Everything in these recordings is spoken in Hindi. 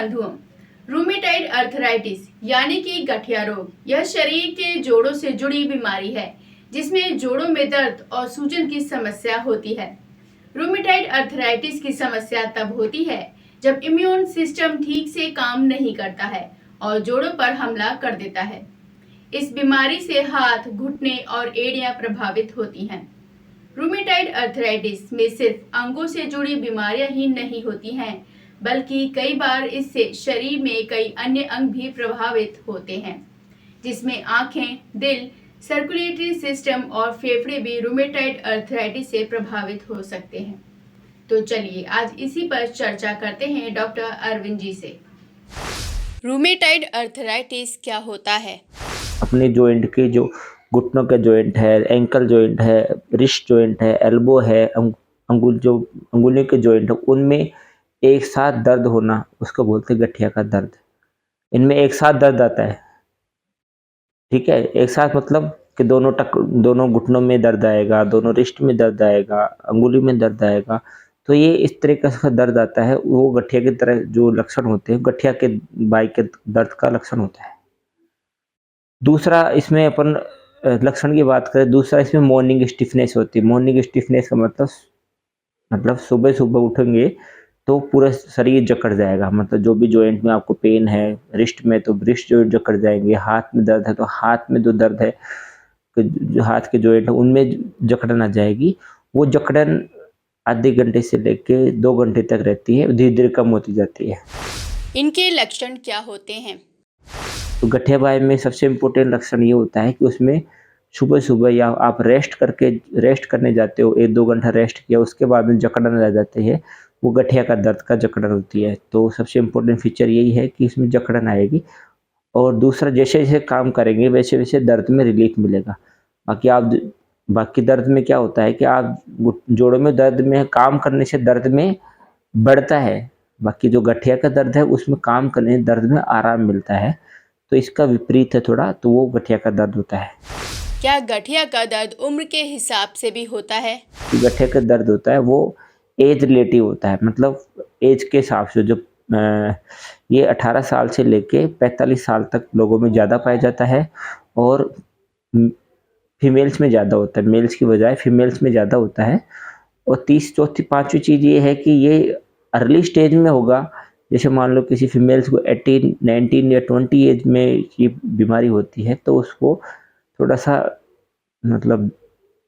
बंधुओं, रूमेटाइड अर्थराइटिस यानी कि गठिया रोग यह शरीर के जोड़ों से जुड़ी बीमारी है जिसमें जोड़ों में दर्द और सूजन की समस्या होती है। रूमेटाइड अर्थराइटिस की समस्या तब होती है जब इम्यून सिस्टम ठीक से काम नहीं करता है और जोड़ों पर हमला कर देता है। इस बीमारी से हाथ, घुटने और एड़ियां प्रभावित होती हैं। रूमेटाइड अर्थराइटिस में सिर्फ अंगों से जुड़ी बीमारियां ही नहीं होती हैं, बल्कि कई बार इससे शरीर में कई अन्य अंग भी प्रभावित होते हैं, जिसमें आंखें, दिल, सर्कुलेटरी सिस्टम और फेफड़े भी रूमेटाइड अर्थराइटिस से प्रभावित हो सकते हैं। तो चलिए आज इसी पर चर्चा करते हैं डॉक्टर अरविंद जी से। रूमेटाइड अर्थराइटिस क्या होता है? अपने जॉइंट के जो घुटनों का जॉइंट है, एंकल जॉइंट है, रिस्ट जॉइंट है, एल्बो है, अंगुलियों के जॉइंट है, उनमें एक साथ दर्द होना उसको बोलते हैं गठिया का दर्द। इनमें एक साथ दर्द आता है, ठीक है। एक साथ मतलब कि दोनों घुटनों में दर्द आएगा, दोनों रिस्ट में दर्द आएगा, अंगुली में दर्द आएगा। तो ये इस तरीके से दर्द आता है, वो गठिया की तरह जो लक्षण होते हैं, गठिया के बाई के दर्द का लक्षण होता है। दूसरा इसमें अपन लक्षण की बात करें, दूसरा इसमें मॉर्निंग स्टिफनेस होती है। मॉर्निंग स्टिफनेस का मतलब सुबह सुबह उठेंगे तो पूरा शरीर जकड़ जाएगा। मतलब जो भी जॉइंट में आपको पेन है, रिस्ट में तो रिस्ट जॉइंट जकड़ जाएंगे, हाथ में दर्द है तो हाथ में जो दर्द है, जो हाथ के जॉइंट है उनमें जकड़न आ जाएगी। वो जकड़न आधे घंटे से लेके 2 घंटे तक रहती है, धीरे धीरे कम होती जाती है। इनके लक्षण क्या होते हैं? तो गठिया बाई में सबसे इम्पोर्टेंट लक्षण ये होता है कि उसमें सुबह सुबह या आप रेस्ट करने जाते हो, 1-2 घंटा रेस्ट किया, उसके बाद में जकड़न आ जाती है, वो गठिया का दर्द का जकड़न होती है। तो सबसे इम्पोर्टेंट फीचर यही है कि इसमें जकड़न आएगी। और दूसरा, जैसे जैसे काम करेंगे वैसे वैसे दर्द में रिलीफ मिलेगा। बाकी दर्द में क्या होता है कि आप जोड़ों में दर्द में काम करने से दर्द में बढ़ता है, बाकी जो गठिया का दर्द है उसमें काम करने से दर्द में आराम मिलता है। तो इसका विपरीत है थोड़ा, तो वो गठिया का दर्द होता है। क्या गठिया का दर्द उम्र के हिसाब से भी होता है? गठिया का दर्द होता है वो एज रिलेटिव होता है, मतलब एज के हिसाब से। जो ये 18 साल से लेके 45 साल तक लोगों में ज़्यादा पाया जाता है और फीमेल्स में ज़्यादा होता है, मेल्स की बजाय फीमेल्स में ज़्यादा होता है। और पांचवी चीज़ ये है कि ये अर्ली स्टेज में होगा। जैसे मान लो किसी फीमेल्स को 18, 19 या 20 एज में ये बीमारी होती है तो उसको थोड़ा सा मतलब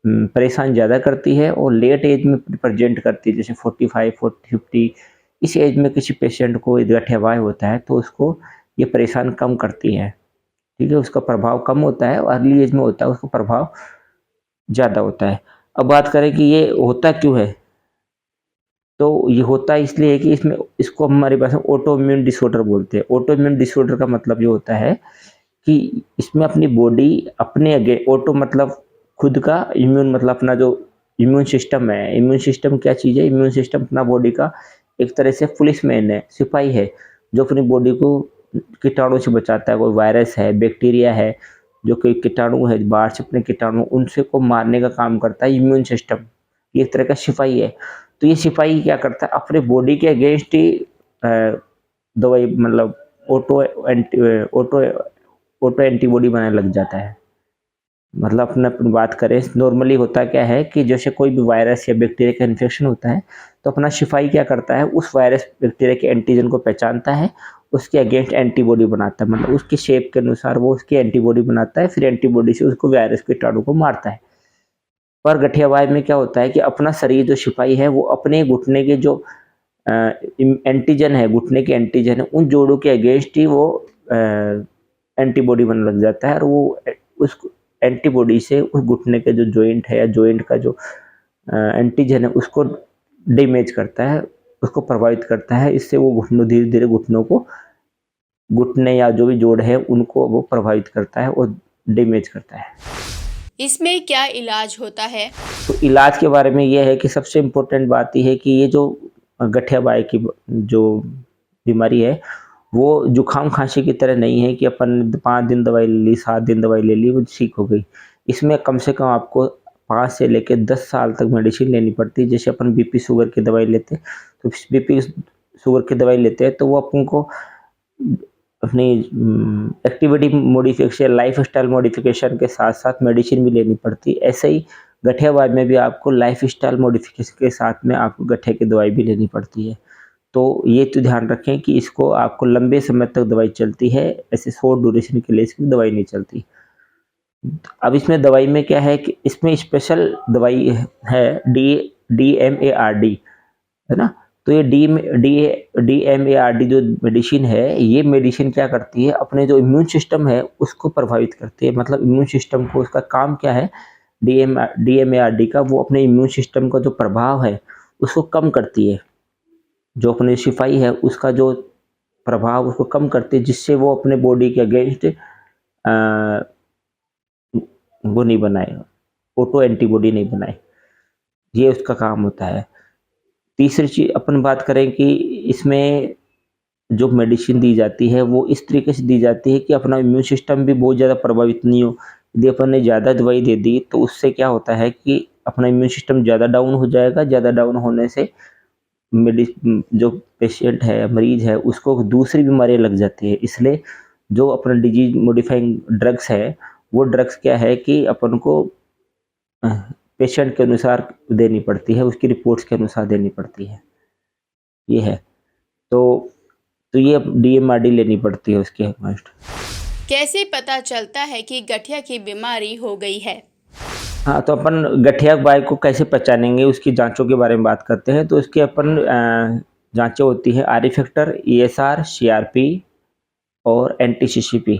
परेशान ज़्यादा करती है और लेट एज में प्रेजेंट करती है। जैसे 45, 40, 50 इस एज में किसी पेशेंट को गठिया बाई होता है तो उसको ये परेशान कम करती है, ठीक है। उसका प्रभाव कम होता है और अर्ली एज में होता है उसका प्रभाव ज़्यादा होता है। अब बात करें कि ये होता क्यों है, तो ये होता इसलिए है कि इसको हमारी भाषा में ऑटो इम्यून डिसऑर्डर बोलते हैं। ऑटो इम्यून डिसऑर्डर का मतलब ये होता है कि इसमें अपनी बॉडी अपने ऑटो मतलब खुद का, इम्यून मतलब अपना जो इम्यून सिस्टम है। इम्यून सिस्टम क्या चीज़ है? इम्यून सिस्टम अपना बॉडी का एक तरह से पुलिसमैन है, सिपाही है, जो अपनी बॉडी को कीटाणु से बचाता है। कोई वायरस है, बैक्टीरिया है, जो कोई कीटाणु है बाहर से अपने कीटाणु, उनसे को मारने का काम करता है इम्यून सिस्टम। ये एक तरह का सिपाही है। तो ये सिपाही क्या करता है, अपने बॉडी के अगेंस्ट ही दवाई मतलब ऑटो एंटीबॉडी बनाने लग जाता है। मतलब अपनी बात करें, नॉर्मली होता क्या है कि जैसे कोई भी वायरस या बैक्टीरिया का इन्फेक्शन होता है तो अपना सिपाही क्या करता है, उस वायरस बैक्टीरिया के एंटीजन को पहचानता है, उसके अगेंस्ट एंटीबॉडी बनाता है। मतलब उसकी शेप के अनुसार वो उसकी एंटीबॉडी बनाता है, फिर एंटीबॉडी से उसको वायरस कीटाणु को मारता है। पर गठिया बाई में क्या होता है कि अपना शरीर जो सिपाही है वो अपने घुटने के जो एंटीजन है, घुटने के एंटीजन है, उन जोड़ों के अगेंस्ट ही वो एंटीबॉडी बनने लग जाता है और वो उस एंटीबॉडी से उस घुटने के जो जॉइंट है या जॉइंट का जो एंटीजन है उसको डैमेज करता है, उसको प्रभावित करता है। इससे वो धीरे धीरे घुटने या जो भी जोड़ है उनको वो प्रभावित करता है और डैमेज करता है। इसमें क्या इलाज होता है? तो इलाज के बारे में ये है कि सबसे इम्पोर्टेंट बात यह है कि ये जो गठिया बाई की जो बीमारी है वो जुकाम खांसी की तरह नहीं है कि अपन 5 दिन दवाई ले ली, 7 दिन दवाई ले ली, वो ठीक हो गई। इसमें कम से कम आपको 5 से लेकर 10 साल तक मेडिसिन लेनी पड़ती है। जैसे अपन बीपी शुगर की दवाई लेते तो बीपी शुगर की दवाई लेते हैं तो वो अपन को अपनी एक्टिविटी मॉडिफिकेशन, लाइफस्टाइल मॉडिफिकेशन के साथ-साथ मेडिसिन भी लेनी पड़ती है। ऐसे ही गठियावाद में भी आपको लाइफस्टाइल मॉडिफिकेशन के साथ में आपको गठिया की दवाई भी लेनी पड़ती है। तो ये तो ध्यान रखें कि इसको आपको लंबे समय तक दवाई चलती है, ऐसे शॉर्ट ड्यूरेशन के लिए इसकी दवाई नहीं चलती। अब इसमें दवाई में क्या है कि इसमें स्पेशल दवाई है DMARD, है ना? तो ये DMARD जो मेडिसिन है, ये मेडिसिन क्या करती है, अपने जो इम्यून सिस्टम है उसको प्रभावित करती है। मतलब इम्यून सिस्टम को, उसका काम क्या है DMARD का, वो अपने इम्यून सिस्टम का जो प्रभाव है उसको कम करती है। जो अपने सिपाही है उसका जो प्रभाव उसको कम करती है, जिससे वो अपने बॉडी के अगेंस्ट वो नहीं बनाए, ऑटो एंटीबॉडी नहीं बनाए। ये उसका काम होता है। तीसरी चीज़ अपन बात करें कि इसमें जो मेडिसिन दी जाती है वो इस तरीके से दी जाती है कि अपना इम्यून सिस्टम भी बहुत ज़्यादा प्रभावित नहीं हो। यदि अपन ने ज़्यादा दवाई दे दी तो उससे क्या होता है कि अपना इम्यून सिस्टम ज़्यादा डाउन हो जाएगा। ज़्यादा डाउन होने से जो पेशेंट है, मरीज है, उसको दूसरी बीमारियाँ लग जाती है। इसलिए जो अपना डिजीज मॉडिफाइंग ड्रग्स है, वो ड्रग्स क्या है कि अपन को पेशेंट के अनुसार देनी पड़ती है, उसकी रिपोर्ट्स के अनुसार देनी पड़ती है। ये है। तो ये DMARD लेनी पड़ती है उसके मस्ट। कैसे पता चलता है कि गठिया की बीमारी हो गई है? हाँ, तो अपन गठिया बाई को कैसे पहचानेंगे, उसकी जांचों के बारे में बात करते हैं। तो इसकी अपन जांचें होती है आर फैक्टर, ESR, CRP और NTCCP।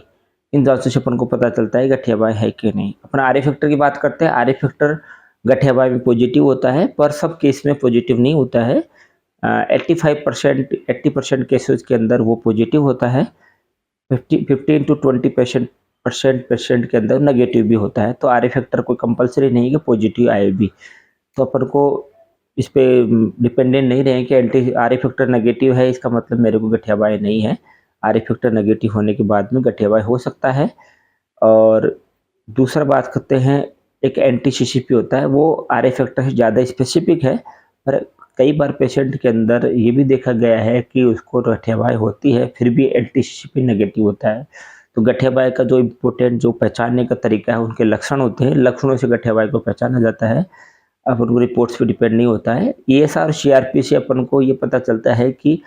इन जांचों से अपन को पता चलता है गठिया बाई है कि नहीं। अपन आर फैक्टर की बात करते हैं। आर फैक्टर गठिया बाई में पॉजिटिव होता है, पर सब केस में पॉजिटिव नहीं होता है। 80% केसेस के अंदर वो पॉजिटिव होता है। 15 to 20% पेशेंट के अंदर नेगेटिव भी होता है। तो आर फैक्टर कोई कंपलसरी नहीं है कि पॉजिटिव आए भी। तो अपन को इस पे डिपेंडेंट नहीं रहे कि एंटी आर फैक्टर नेगेटिव है इसका मतलब मेरे को गठिया बाई नहीं है। आर फैक्टर नेगेटिव होने के बाद में गठिया बाई हो सकता है। और दूसरा बात करते हैं, एक NTCCP होता है, वो आर फैक्टर से ज़्यादा स्पेसिफिक है, पर कई बार पेशेंट के अंदर ये भी देखा गया है कि उसको गठिया बाई होती है फिर भी NTCCP नेगेटिव होता है। तो गठिया बाई का जो इम्पोर्टेंट जो पहचानने का तरीका है, उनके लक्षण होते हैं, लक्षणों से गठिया बाई को पहचाना जाता है। अपन को रिपोर्ट्स पे डिपेंड नहीं होता है। ESR और CRP से अपन को ये पता चलता है कि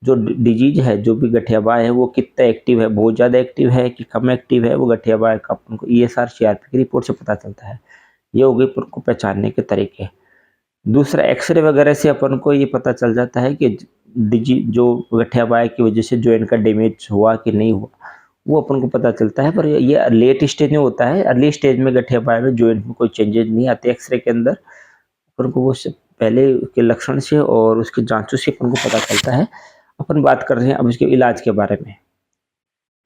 जो डिजीज है, जो भी गठिया बाई है, वो कितना एक्टिव है, बहुत ज़्यादा एक्टिव है कि कम एक्टिव है, वो गठिया बाई का अपन को ESR CRP की रिपोर्ट से पता चलता है। ये हो गए अपन को पहचानने के तरीके। दूसरा, एक्सरे वगैरह से अपन को ये पता चल जाता है कि जो गठिया बाई की वजह से जॉइंट का डैमेज हुआ कि नहीं हुआ, वो अपन को पता चलता है। पर ये लेट स्टेज में होता है। अर्ली स्टेज में गठिया बाई में जॉइंट में कोई चेंजेस नहीं आते एक्सरे के अंदर। अपन को वो पहले उसके लक्षण से और उसकी जांचों से अपन को पता चलता है। अपन बात कर रहे हैं अब इसके इलाज के बारे में।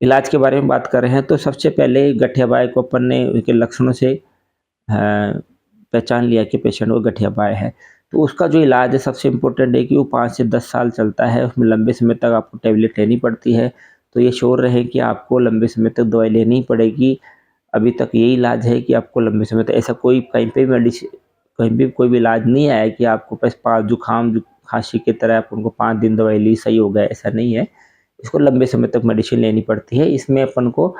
इलाज के बारे में बात कर रहे हैं तो सबसे पहले गठिया बाई को अपन ने उसके लक्षणों से पहचान लिया कि पेशेंट को गठिया बाई है। तो उसका जो इलाज है सबसे इम्पोर्टेंट है कि वो 5 से 10 साल चलता है। उसमें लंबे समय तक आपको टैबलेट लेनी पड़ती है। तो ये श्योर रहे कि आपको लंबे समय तक दवाई लेनी ही पड़ेगी। अभी तक यही इलाज है कि आपको लंबे समय तक, ऐसा कोई कहीं पे मेडिसिन, कहीं भी कोई भी इलाज नहीं आया कि आपको बस जुकाम खांसी की तरह आप उनको 5 दिन दवाई ली सही हो गया, ऐसा नहीं है। इसको लंबे समय तक मेडिसिन लेनी पड़ती है। इसमें अपन को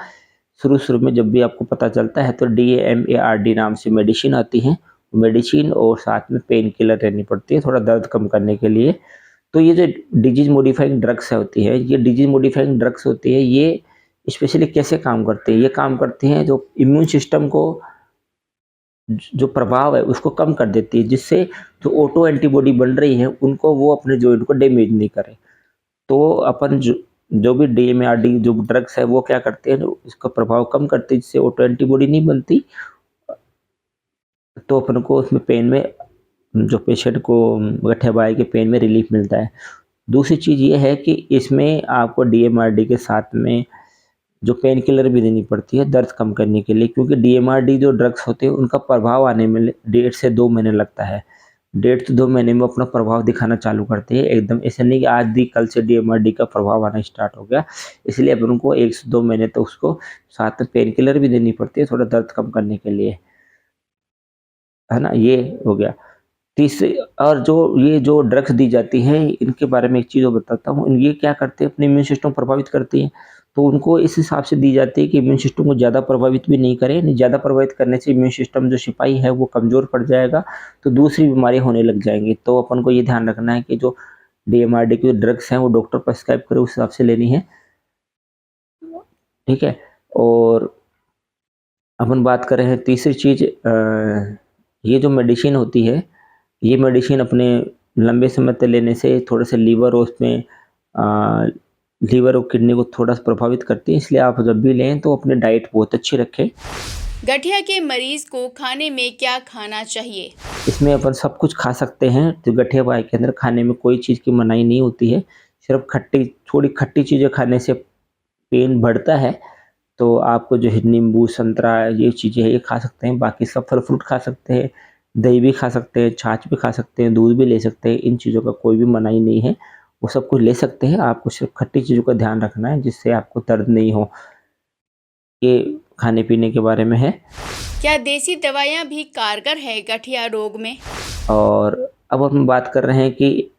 शुरू में जब भी आपको पता चलता है तो DMARD नाम से मेडिसिन आती है। मेडिसिन और साथ में पेन किलर लेनी पड़ती है थोड़ा दर्द कम करने के लिए। तो ये जो डिजीज मॉडिफाइंग ड्रग्स होती है, ये डिजीज मॉडिफाइंग ड्रग्स होती है, ये स्पेशली कैसे काम करते हैं? ये काम करते हैं जो इम्यून सिस्टम को जो प्रभाव है उसको कम कर देती है, जिससे जो ऑटो एंटीबॉडी बन रही है उनको वो अपने जॉइंट को डैमेज नहीं करे। तो अपन जो भी DMARD जो ड्रग्स है वो क्या करते हैं, इसका प्रभाव कम करते हैं, जिससे ऑटो एंटीबॉडी नहीं बनती। तो अपन को उसमें पेन में, जो पेशेंट को गठिया बाई के पेन में रिलीफ मिलता है। दूसरी चीज़ ये है कि इसमें आपको DMARD के साथ में जो पेन किलर भी देनी पड़ती है दर्द कम करने के लिए, क्योंकि DMARD जो ड्रग्स होते हैं उनका प्रभाव आने में 1.5 से 2 महीने लगता है। 1.5 से 2 महीने में अपना प्रभाव दिखाना चालू करते हैं। एकदम ऐसा नहीं कि आज दी कल से DMARD का प्रभाव आना स्टार्ट हो गया। इसलिए अपन को 1 से 2 महीने तक उसको साथ में पेन किलर भी देनी पड़ती है थोड़ा दर्द कम करने के लिए, है ना? ये हो गया। तीसरे और जो ड्रग्स दी जाती हैं, इनके बारे में एक चीज़ और बताता हूँ। ये क्या करते हैं, अपने इम्यून सिस्टम प्रभावित करती हैं। तो उनको इस हिसाब से दी जाती है कि इम्यून सिस्टम को ज़्यादा प्रभावित भी नहीं करे, नहीं ज़्यादा प्रभावित करने से इम्यून सिस्टम जो सिपाही है वो कमज़ोर पड़ जाएगा, तो दूसरी बीमारी होने लग जाएँगी। तो अपन को ये ध्यान रखना है कि जो डीएमआरडी की ड्रग्स हैं वो डॉक्टर प्रिस्क्राइब करे उस हिसाब से लेनी है, ठीक है? और अपन बात कर रहे हैं तीसरी चीज़, ये जो मेडिसिन होती है, ये मेडिसिन अपने लंबे समय तक लेने से थोड़ा-सा लीवर और उसमें लीवर और किडनी को थोड़ा-सा प्रभावित करती है, इसलिए आप जब भी लें तो अपनी डाइट बहुत अच्छी रखें। गठिया के मरीज को खाने में क्या खाना चाहिए? इसमें अपन सब कुछ खा सकते हैं, तो गठिया पाई के अंदर खाने में कोई चीज़ की मनाही नहीं होती है, सिर्फ़ थोड़ी खट्टी चीज़ें खाने से पेन बढ़ता है, तो आपको जो है नींबू, संतरा ये चीज़ें हैं ये खा सकते हैं, बाकी सब फल फ्रूट खा सकते हैं, दही भी खा सकते हैं, छाछ भी खा सकते हैं, दूध भी ले सकते हैं, इन चीज़ों का कोई भी मनाही नहीं है, वो सब कुछ ले सकते हैं, आपको सिर्फ़ खट्टी चीज़ों का ध्यान रखना है जिससे आपको दर्द नहीं हो। ये खाने-पीने के बारे में है। क्या देसी दवाइयाँ भी कारगर है गठिया रोग में? और अब हम बात कर रहे हैं कि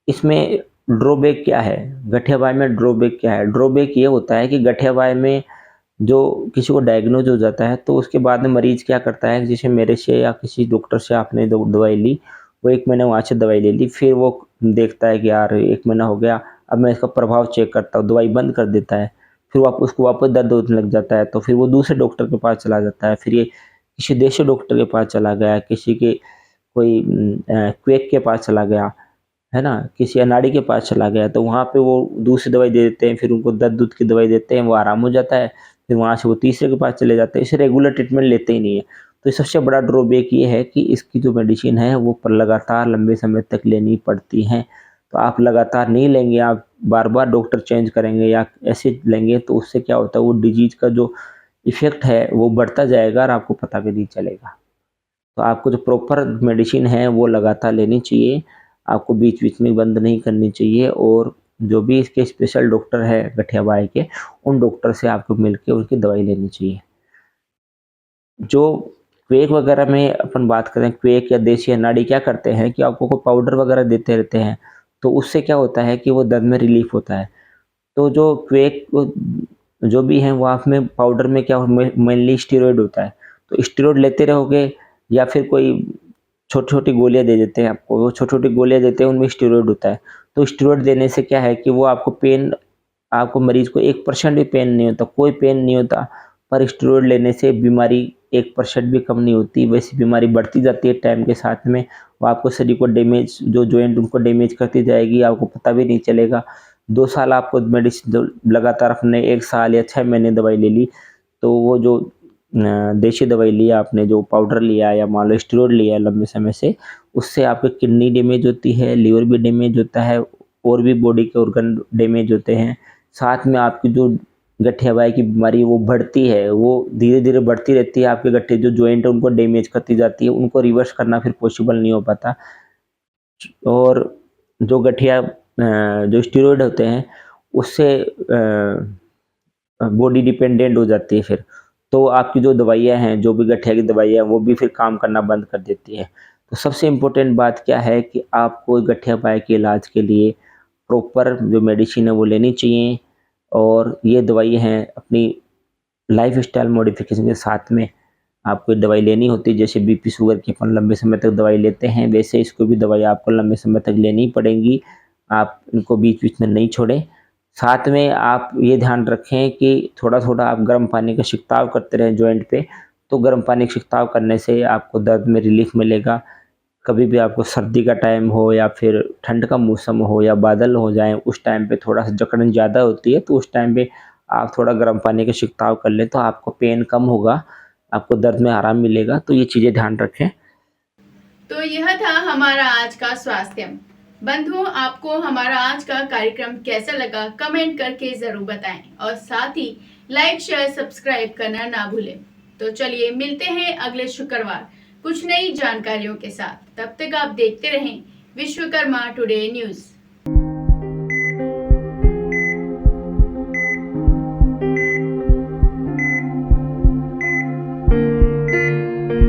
इसमें ड्रॉबैक क्या है? गठियाबाई में ड्रॉबैक क्या है? ड्रॉबैक ये होता है कि गठियाबाई में जो किसी को डायग्नोज हो जाता है तो उसके बाद में मरीज़ क्या करता है, जैसे मेरे से या किसी डॉक्टर से आपने दवाई ली, वो 1 महीने वहाँ से दवाई ले ली, फिर वो देखता है कि यार 1 महीना हो गया, अब मैं इसका प्रभाव चेक करता हूँ, दवाई बंद कर देता है। फिर उसको वापस दर्द होने लग जाता है, तो फिर वो दूसरे डॉक्टर के पास चला जाता है, फिर ये किसी देशी डॉक्टर के पास चला गया, किसी के कोई क्वेक के पास चला गया, है ना? किसी अनाड़ी के पास चला गया, तो वहाँ पे वो दूसरी दवाई दे देते हैं, फिर उनको दर्द-उर्द की दवाई देते हैं, वो आराम हो जाता है, फिर वहाँ से वो तीसरे के पास चले जाते हैं, इसे रेगुलर ट्रीटमेंट लेते ही नहीं है। तो सबसे बड़ा ड्रॉबैक ये है कि इसकी जो मेडिसिन है वो लगातार लंबे समय तक लेनी पड़ती हैं। तो आप लगातार नहीं लेंगे, आप बार-बार डॉक्टर चेंज करेंगे या ऐसे लेंगे तो उससे क्या होता है, वो डिजीज़ का जो इफ़ेक्ट है वो बढ़ता जाएगा और आपको पता भी नहीं चलेगा। तो आपको जो प्रॉपर मेडिसिन है वो लगातार लेनी चाहिए, आपको बीच-बीच में बंद नहीं करनी चाहिए और जो भी इसके स्पेशल डॉक्टर है गठियाबाई के, उन डॉक्टर से आपको मिलके उनकी दवाई लेनी चाहिए। जो क्वेक वगैरह में अपन बात करें, क्वेक या देसी अनाड़ी क्या करते हैं कि आपको को पाउडर वगैरह देते रहते हैं, तो उससे क्या होता है कि वो दर्द में रिलीफ़ होता है। तो जो क्वेक जो भी हैं वो आप में पाउडर में क्या मेनली स्टेरॉइड होता है, तो स्टेरॉइड लेते रहोगे या फिर कोई छोटी-छोटी गोलियाँ दे देते हैं आपको, वो छोटी-छोटी गोलियाँ देते हैं उनमें स्टेरॉइड होता है। तो स्टेरॉइड देने से क्या है कि वो आपको मरीज़ को 1% भी पेन नहीं होता, कोई पेन नहीं होता, पर स्टेरॉइड लेने से बीमारी 1% भी कम नहीं होती, वैसी बीमारी बढ़ती जाती है टाइम के साथ में। वो आपको शरीर को डैमेज जो जॉइंट उनको डैमेज करती जाएगी, आपको पता भी नहीं चलेगा। 2 साल आपको मेडिसिन जो लगातार आपने 1 साल या 6 महीने दवाई ले ली, तो वो जो देशी दवाई लिया आपने, जो पाउडर लिया या मान लो स्टेरॉइड लिया लंबे समय से, उससे आपकी किडनी डैमेज होती है, लिवर भी डैमेज होता है और भी बॉडी के ऑर्गन डैमेज होते हैं। साथ में आपकी जो गठियाबाई की बीमारी वो बढ़ती है, वो धीरे-धीरे बढ़ती रहती है, आपके गठ्ठे जो जॉइंट है उनको डैमेज करती जाती है, उनको रिवर्स करना फिर पॉसिबल नहीं हो पाता। और जो जो स्टेरॉइड होते हैं उससे बॉडी डिपेंडेंट हो जाती है फिर। तो आपकी जो दवाइयाँ हैं, जो भी गठिया की दवाइयाँ हैं, वो भी फिर काम करना बंद कर देती है। तो सबसे इम्पोर्टेंट बात क्या है कि आपको गठिया पाए के इलाज के लिए प्रॉपर जो मेडिसिन है वो लेनी चाहिए और ये दवाई हैं अपनी लाइफ़स्टाइल मॉडिफ़िकेशन के साथ में आपको ये दवाई लेनी होती है। जैसे बीपी, शुगर की अपन लंबे समय तक दवाई लेते हैं, वैसे इसको भी दवाई आपको लंबे समय तक लेनी पड़ेंगी। आप इनको बीच-बीच में नहीं छोड़ें। साथ में आप ये ध्यान रखें कि थोड़ा-थोड़ा आप गर्म पानी का छिड़काव करते रहें जॉइंट पे, तो गर्म पानी का छिड़काव करने से आपको दर्द में रिलीफ़ मिलेगा। कभी भी आपको सर्दी का टाइम हो या फिर ठंड का मौसम हो या बादल हो जाएँ, उस टाइम पे थोड़ा-सा जकड़न ज़्यादा होती है, तो उस टाइम पे आप थोड़ा गर्म पानी का छिड़काव कर लें, तो आपको पेन कम होगा, आपको दर्द में आराम मिलेगा। तो ये चीज़ें ध्यान रखें। तो यह था हमारा आज का स्वास्थ्य। बंधुओं, आपको हमारा आज का कार्यक्रम कैसा लगा कमेंट करके जरूर बताएं और साथ ही लाइक शेयर सब्सक्राइब करना ना भूलें। तो चलिए मिलते हैं अगले शुक्रवार कुछ नई जानकारियों के साथ। तब तक आप देखते रहें विश्वकर्मा टुडे न्यूज़।